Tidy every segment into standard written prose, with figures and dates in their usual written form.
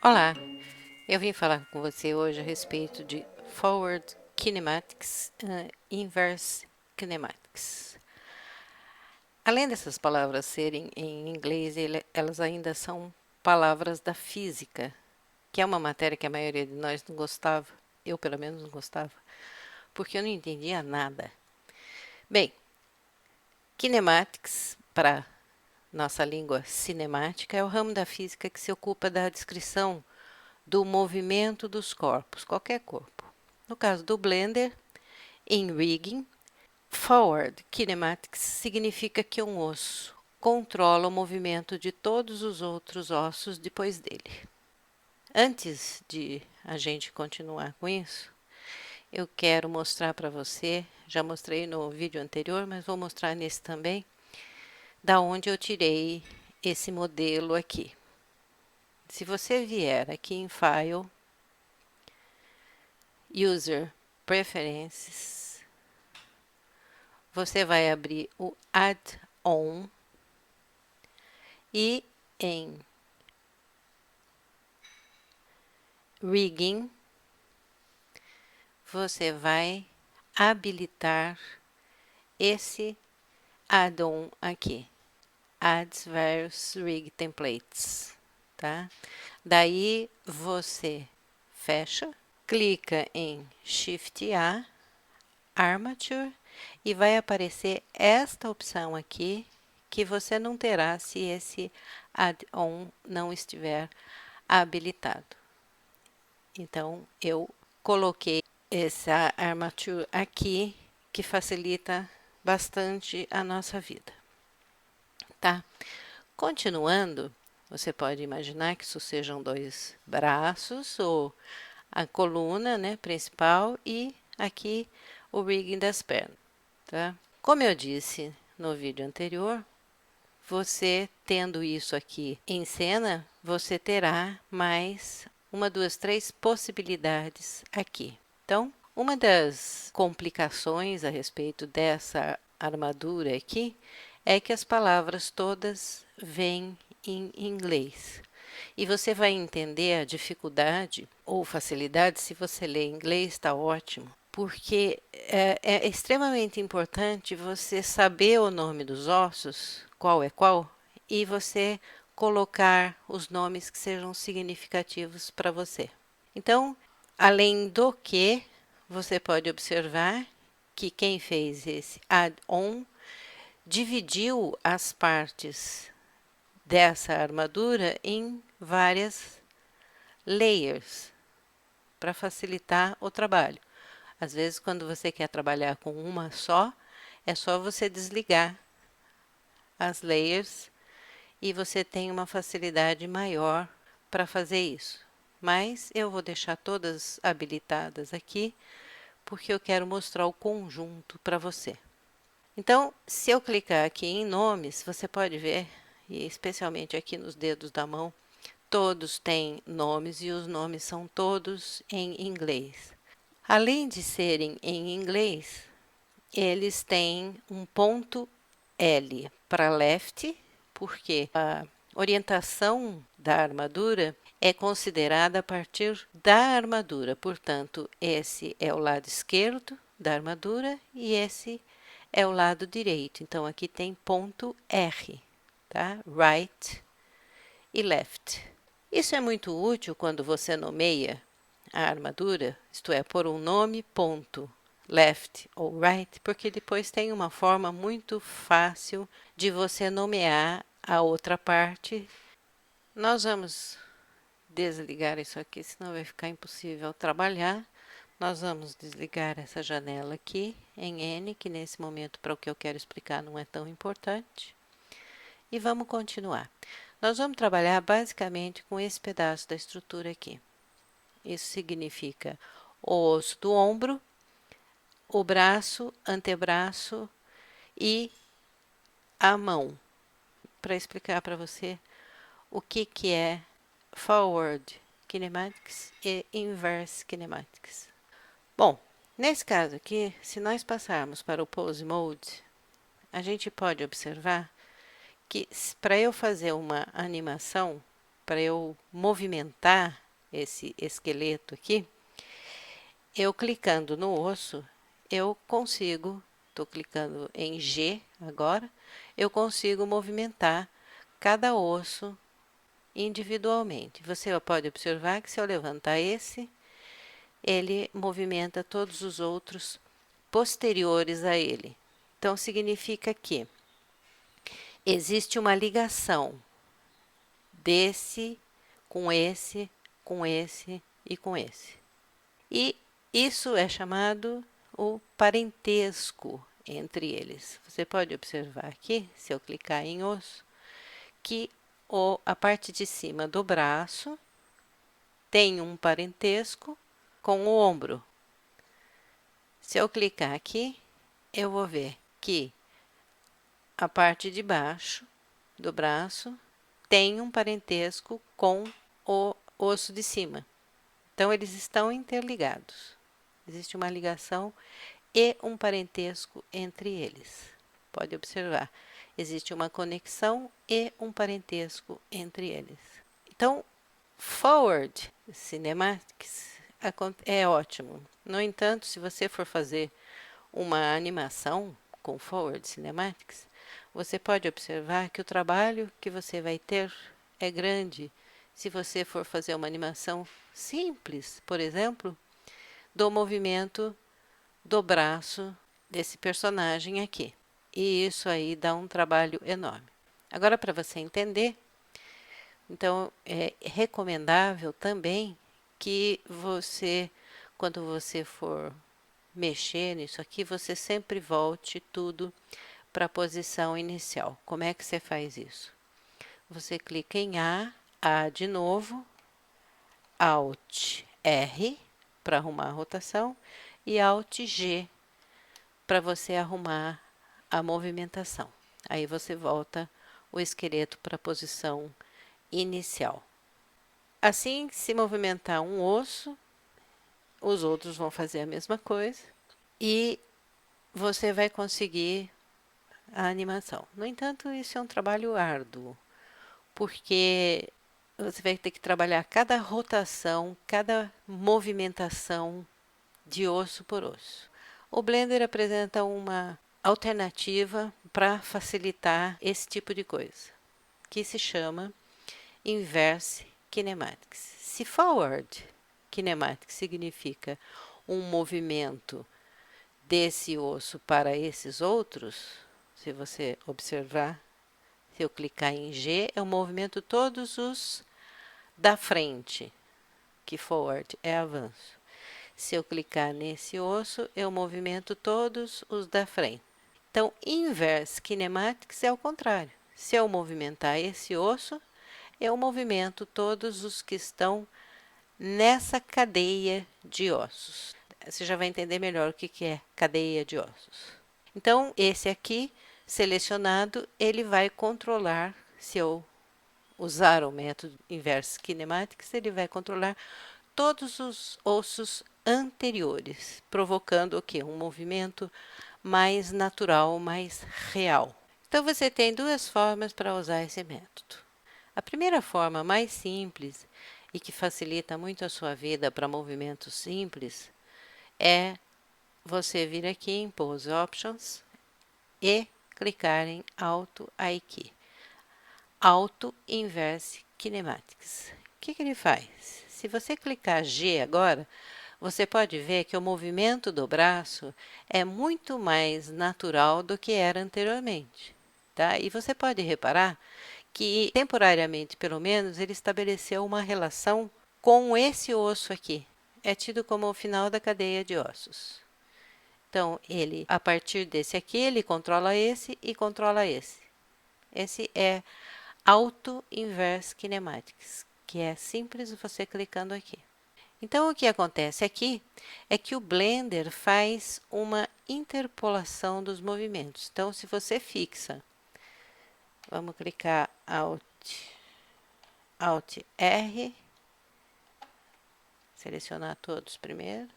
Olá, eu vim falar com você hoje a respeito de Forward Kinematics e Inverse Kinematics. Além dessas palavras serem em inglês, elas ainda são palavras da física, que é uma matéria que a maioria de nós não gostava, eu pelo menos não gostava, porque eu não entendia nada. Bem, kinematics, para nossa língua cinemática, é o ramo da física que se ocupa da descrição do movimento dos corpos, qualquer corpo. No caso do Blender, em rigging, forward kinematics significa que um osso controla o movimento de todos os outros ossos depois dele. Antes de a gente continuar com isso, eu quero mostrar para você, já mostrei no vídeo anterior, mas vou mostrar nesse também, da onde eu tirei esse modelo aqui. Se você vier aqui em File, User Preferences, você vai abrir o Add-on e em Rigging, você vai habilitar esse add-on aqui, Add Various Rig Templates, tá? Daí você fecha, clica em Shift A, Armature, e vai aparecer esta opção aqui, que você não terá se esse add-on não estiver habilitado. Então, eu coloquei essa armature aqui, que facilita bastante a nossa vida, tá? Continuando, você pode imaginar que isso sejam dois braços, ou a coluna, né, principal, e aqui o rigging das pernas, tá? Como eu disse no vídeo anterior, você tendo isso aqui em cena, você terá mais uma, duas, três possibilidades aqui. Então, uma das complicações a respeito dessa armadura aqui é que as palavras todas vêm em inglês. E você vai entender a dificuldade ou facilidade, se você ler inglês, está ótimo, porque é extremamente importante você saber o nome dos ossos, qual é qual, e você colocar os nomes que sejam significativos para você. Então, além do que, você pode observar que quem fez esse add-on dividiu as partes dessa armadura em várias layers para facilitar o trabalho. Às vezes, quando você quer trabalhar com uma só, é só você desligar as layers e você tem uma facilidade maior para fazer isso. Mas eu vou deixar todas habilitadas aqui, porque eu quero mostrar o conjunto para você. Então, se eu clicar aqui em nomes, você pode ver, e especialmente aqui nos dedos da mão, todos têm nomes e os nomes são todos em inglês. Além de serem em inglês, eles têm um ponto L para left, porque a orientação da armadura é considerada a partir da armadura. Portanto, esse é o lado esquerdo da armadura e esse é o lado direito. Então, aqui tem ponto R, tá? Right e left. Isso é muito útil quando você nomeia a armadura, isto é, por um nome, ponto, left ou right, porque depois tem uma forma muito fácil de você nomear a outra parte. Nós vamos desligar isso aqui, senão vai ficar impossível trabalhar. Nós vamos desligar essa janela aqui em N, que nesse momento, para o que eu quero explicar, não é tão importante. E vamos continuar. Nós vamos trabalhar basicamente com esse pedaço da estrutura aqui. Isso significa o osso do ombro, o braço, antebraço e a mão. Para explicar para você o que é Forward Kinematics e Inverse Kinematics. Bom, nesse caso aqui, se nós passarmos para o Pose Mode, a gente pode observar que para eu fazer uma animação, para eu movimentar esse esqueleto aqui, eu clicando no osso, eu consigo, estou clicando em G agora, eu consigo movimentar cada osso individualmente. Você pode observar que se eu levantar esse, ele movimenta todos os outros posteriores a ele. Então, significa que existe uma ligação desse com esse, com esse e com esse. E isso é chamado o parentesco entre eles. Você pode observar aqui, se eu clicar em osso, que a parte de cima do braço tem um parentesco com o ombro. Se eu clicar aqui, eu vou ver que a parte de baixo do braço tem um parentesco com o osso de cima. Então, eles estão interligados. Existe uma ligação e um parentesco entre eles. Pode observar, existe uma conexão e um parentesco entre eles. Então, Forward Cinematics é ótimo. No entanto, se você for fazer uma animação com Forward Cinematics, você pode observar que o trabalho que você vai ter é grande se você for fazer uma animação simples, por exemplo, do movimento do braço desse personagem aqui. E isso aí dá um trabalho enorme. Agora, para você entender, então é recomendável também que você, quando você for mexer nisso aqui, você sempre volte tudo para a posição inicial. Como é que você faz isso? Você clica em A de novo, Alt R para arrumar a rotação e Alt G para você arrumar a movimentação. Aí você volta o esqueleto para a posição inicial. Assim, se movimentar um osso, os outros vão fazer a mesma coisa e você vai conseguir a animação. No entanto, isso é um trabalho árduo, porque você vai ter que trabalhar cada rotação, cada movimentação de osso por osso. O Blender apresenta uma alternativa para facilitar esse tipo de coisa, que se chama Inverse Kinematics. Se Forward Kinematics significa um movimento desse osso para esses outros, se você observar, se eu clicar em G, é o movimento todos os da frente, que forward é avanço. Se eu clicar nesse osso, eu movimento todos os da frente. Então, inverse kinematics é o contrário. Se eu movimentar esse osso, eu movimento todos os que estão nessa cadeia de ossos. Você já vai entender melhor o que é cadeia de ossos. Então, esse aqui, selecionado, ele vai controlar, se eu usar o método Inverse Kinematics, ele vai controlar todos os ossos anteriores, provocando o quê? Um movimento mais natural, mais real. Então, você tem duas formas para usar esse método. A primeira forma, mais simples e que facilita muito a sua vida para movimentos simples, é você vir aqui em Pose Options e clicar em Auto Aiki. Auto Inverse Kinematics. O que ele faz? Se você clicar G agora, você pode ver que o movimento do braço é muito mais natural do que era anteriormente, tá? E você pode reparar que, temporariamente pelo menos, ele estabeleceu uma relação com esse osso aqui. É tido como o final da cadeia de ossos. Então, ele, a partir desse aqui, ele controla esse e controla esse. Esse é Auto Inverse Kinematics, que é simples você clicando aqui. Então, o que acontece aqui é que o Blender faz uma interpolação dos movimentos. Então, se você fixa, vamos clicar Alt R, selecionar todos primeiro.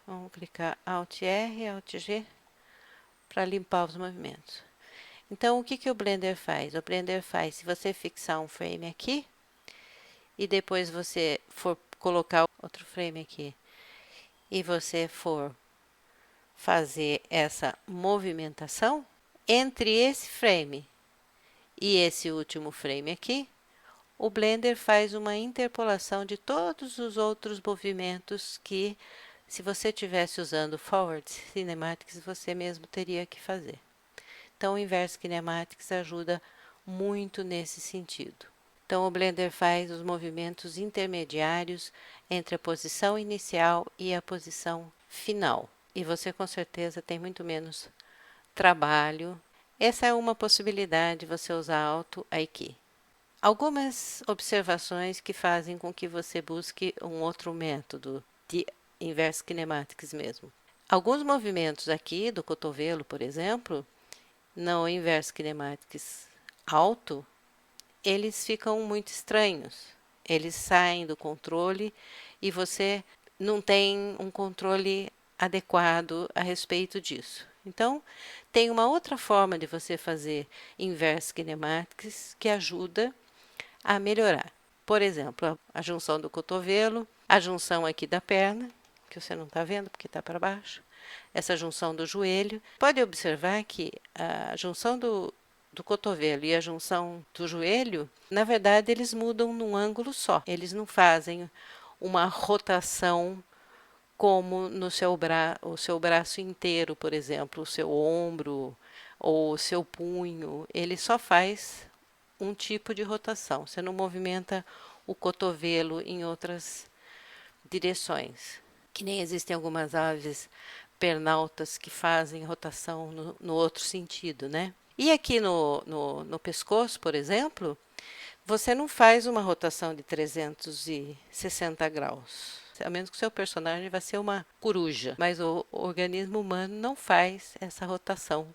Vamos clicar Alt R, Alt G, para limpar os movimentos. Então, o que que o Blender faz? O Blender faz, se você fixar um frame aqui, e depois você for colocar outro frame aqui, e você for fazer essa movimentação, entre esse frame e esse último frame aqui, o Blender faz uma interpolação de todos os outros movimentos que, se você estivesse usando Forward Kinematics, você mesmo teria que fazer. Então, o Inverse Kinematics ajuda muito nesse sentido. Então, o Blender faz os movimentos intermediários entre a posição inicial e a posição final. E você, com certeza, tem muito menos trabalho. Essa é uma possibilidade de você usar Auto aqui. Algumas observações que fazem com que você busque um outro método de Inverse Kinematics mesmo. Alguns movimentos aqui do cotovelo, por exemplo, no Inverse Kinematics alto, eles ficam muito estranhos. Eles saem do controle e você não tem um controle adequado a respeito disso. Então, tem uma outra forma de você fazer Inverse Kinematics que ajuda a melhorar. Por exemplo, a junção do cotovelo, a junção aqui da perna, que você não está vendo porque está para baixo, essa junção do joelho. Pode observar que a junção do cotovelo e a junção do joelho, na verdade, eles mudam num ângulo só. Eles não fazem uma rotação como no o seu braço inteiro, por exemplo, o seu ombro ou o seu punho. Ele só faz um tipo de rotação. Você não movimenta o cotovelo em outras direções. Que nem existem algumas aves pernaltas que fazem rotação no outro sentido, né? E aqui no pescoço, por exemplo, você não faz uma rotação de 360 graus. A menos que o seu personagem vá ser uma coruja. Mas o organismo humano não faz essa rotação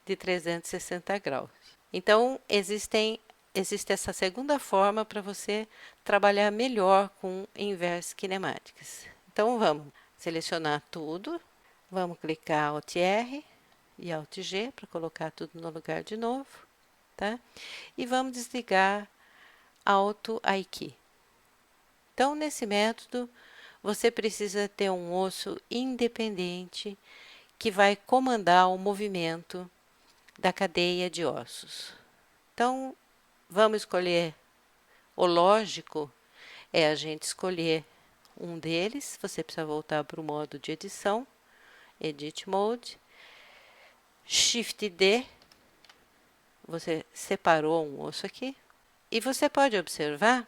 de 360 graus. Então, existe essa segunda forma para você trabalhar melhor com Inverse Kinematics. Então, vamos selecionar tudo. Vamos clicar Alt R e Alt G para colocar tudo no lugar de novo, tá? E vamos desligar Auto Aiki. Então, nesse método, você precisa ter um osso independente que vai comandar o movimento da cadeia de ossos. Então, vamos escolher o lógico, é a gente escolher um deles. Você precisa voltar para o modo de edição, Edit Mode, Shift D, você separou um osso aqui, e você pode observar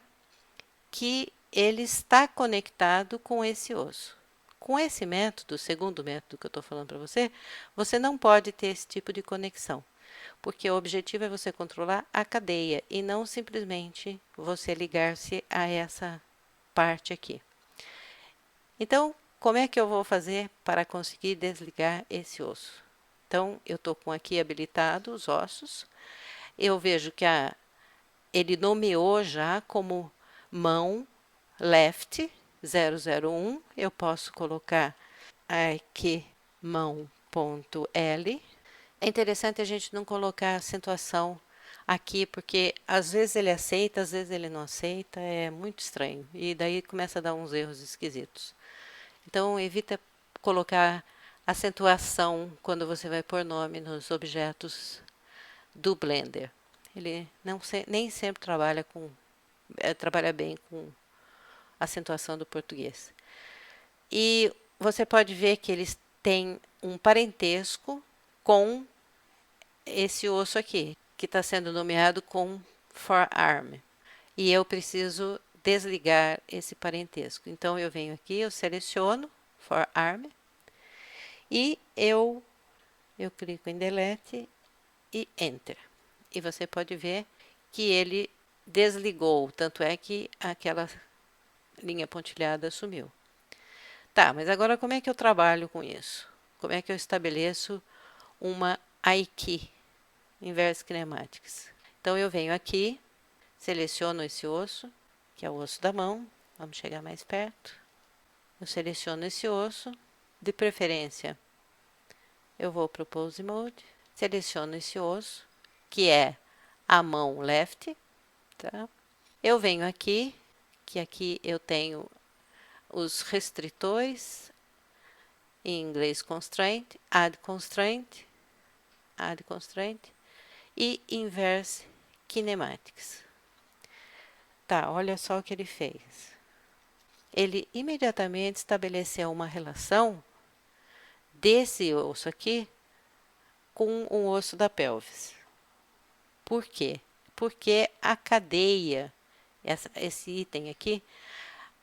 que ele está conectado com esse osso. Com esse método, o segundo método que eu estou falando para você, você não pode ter esse tipo de conexão, porque o objetivo é você controlar a cadeia e não simplesmente você ligar-se a essa parte aqui. Então, como é que eu vou fazer para conseguir desligar esse osso? Então, eu estou com aqui habilitado os ossos. Eu vejo que ele nomeou já como mão left 001. Eu posso colocar aqui mão.l. É interessante a gente não colocar acentuação aqui, porque às vezes ele aceita, às vezes ele não aceita, é muito estranho. E daí começa a dar uns erros esquisitos. Então, evita colocar acentuação quando você vai pôr nome nos objetos do Blender. Ele nem sempre trabalha bem com acentuação do português. E você pode ver que eles têm um parentesco com esse osso aqui, que está sendo nomeado com forearm. E eu preciso desligar esse parentesco. Então, eu venho aqui, eu seleciono forearm e eu clico em Delete e Enter. E você pode ver que ele desligou, tanto é que aquela linha pontilhada sumiu. Tá, mas agora como é que eu trabalho com isso? Como é que eu estabeleço uma Aiki, Inverse Kinematics? Então, eu venho aqui, seleciono esse osso, que é o osso da mão. Vamos chegar mais perto. Eu seleciono esse osso. De preferência, eu vou para o Pose Mode, seleciono esse osso que é a mão left, tá? Eu venho aqui, que aqui eu tenho os restritores, em inglês constraint, add constraint e inverse kinematics. Tá, olha só o que ele fez. Ele imediatamente estabeleceu uma relação desse osso aqui com o osso da pelvis. Por quê? Porque a cadeia, esse item aqui,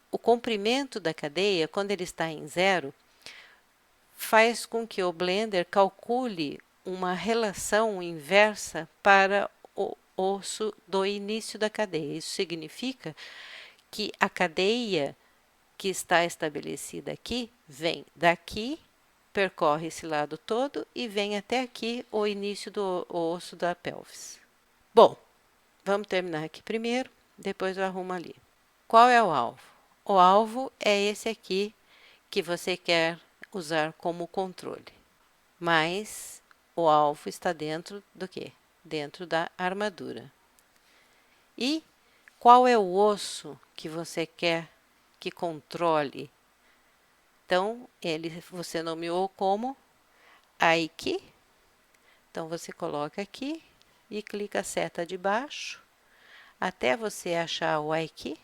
o comprimento da cadeia, quando ele está em zero, faz com que o Blender calcule uma relação inversa para o osso do início da cadeia. Isso significa que a cadeia que está estabelecida aqui vem daqui, percorre esse lado todo e vem até aqui o início do osso da pelvis. Bom, vamos terminar aqui primeiro, depois eu arrumo ali. Qual é o alvo? O alvo é esse aqui que você quer usar como controle. Mas o alvo está dentro do quê? Dentro da armadura. E qual é o osso que você quer que controle? Então, você nomeou como Aiki. Então, você coloca aqui e clica a seta de baixo até você achar o Aiki.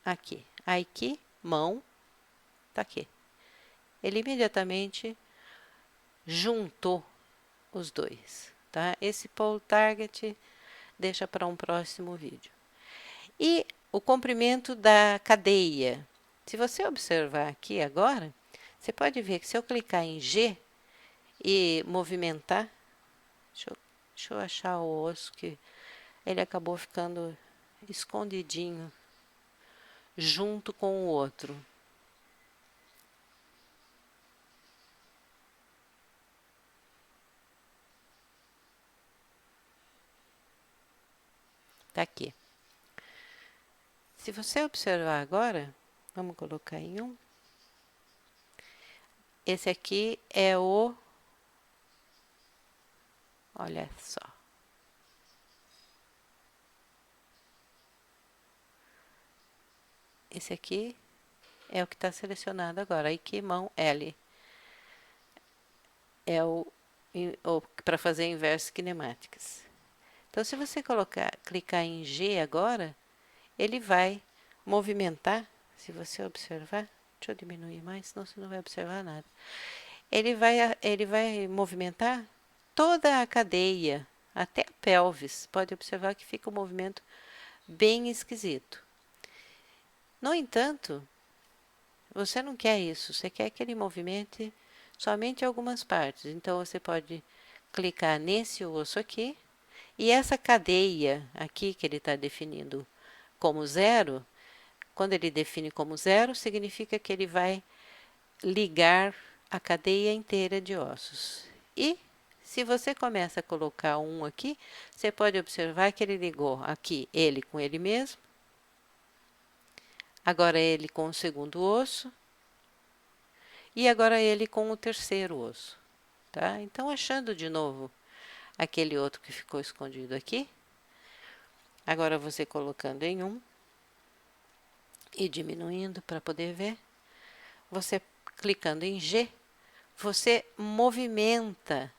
Aqui, Aiki, mão, tá aqui. Ele imediatamente juntou os dois, tá? Esse pull target deixa para um próximo vídeo. E o comprimento da cadeia. Se você observar aqui agora, você pode ver que se eu clicar em G e movimentar, deixa eu achar o osso que ele acabou ficando escondidinho junto com o outro. Tá aqui. Se você observar agora, vamos colocar em 1. Esse aqui é o... Olha só. Esse aqui é o que está selecionado agora. Aí que mão L. É o para fazer inverse kinematics. Então, se você clicar em G agora, ele vai movimentar. Se você observar, deixa eu diminuir mais, senão você não vai observar nada. Ele vai movimentar toda a cadeia, até a pelvis. Pode observar que fica um movimento bem esquisito. No entanto, você não quer isso, você quer que ele movimente somente algumas partes. Então, você pode clicar nesse osso aqui, e essa cadeia aqui que ele está definindo como zero, quando ele define como zero, significa que ele vai ligar a cadeia inteira de ossos. E se você começa a colocar um aqui, você pode observar que ele ligou aqui ele com ele mesmo, agora ele com o segundo osso, e agora ele com o terceiro osso. Tá? Então, achando de novo aquele outro que ficou escondido aqui, agora você colocando em 1 e diminuindo para poder ver, você clicando em G, você movimenta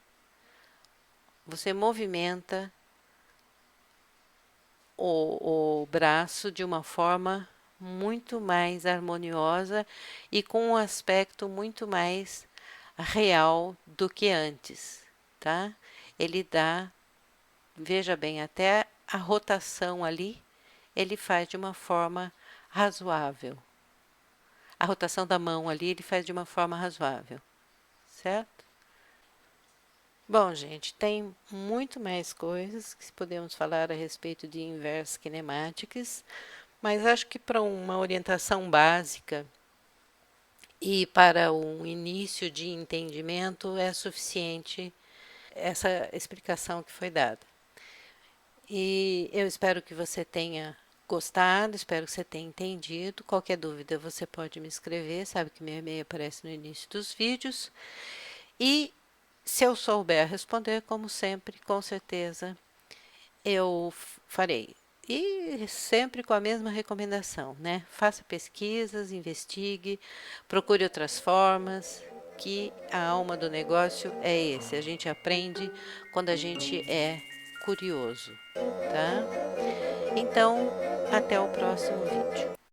o braço de uma forma muito mais harmoniosa e com um aspecto muito mais real do que antes, tá? Ele dá, veja bem, até a rotação ali, ele faz de uma forma razoável. A rotação da mão ali, ele faz de uma forma razoável, certo? Bom, gente, tem muito mais coisas que podemos falar a respeito de inverse kinematics, mas acho que para uma orientação básica e para um início de entendimento é suficiente essa explicação que foi dada. E eu espero que você tenha gostado, espero que você tenha entendido. Qualquer dúvida você pode me escrever, sabe que meu e-mail aparece no início dos vídeos. E se eu souber responder, como sempre, com certeza eu farei. E sempre com a mesma recomendação, né? Faça pesquisas, investigue, procure outras formas, que a alma do negócio é esse. A gente aprende quando a gente é curioso, tá? Então, até o próximo vídeo.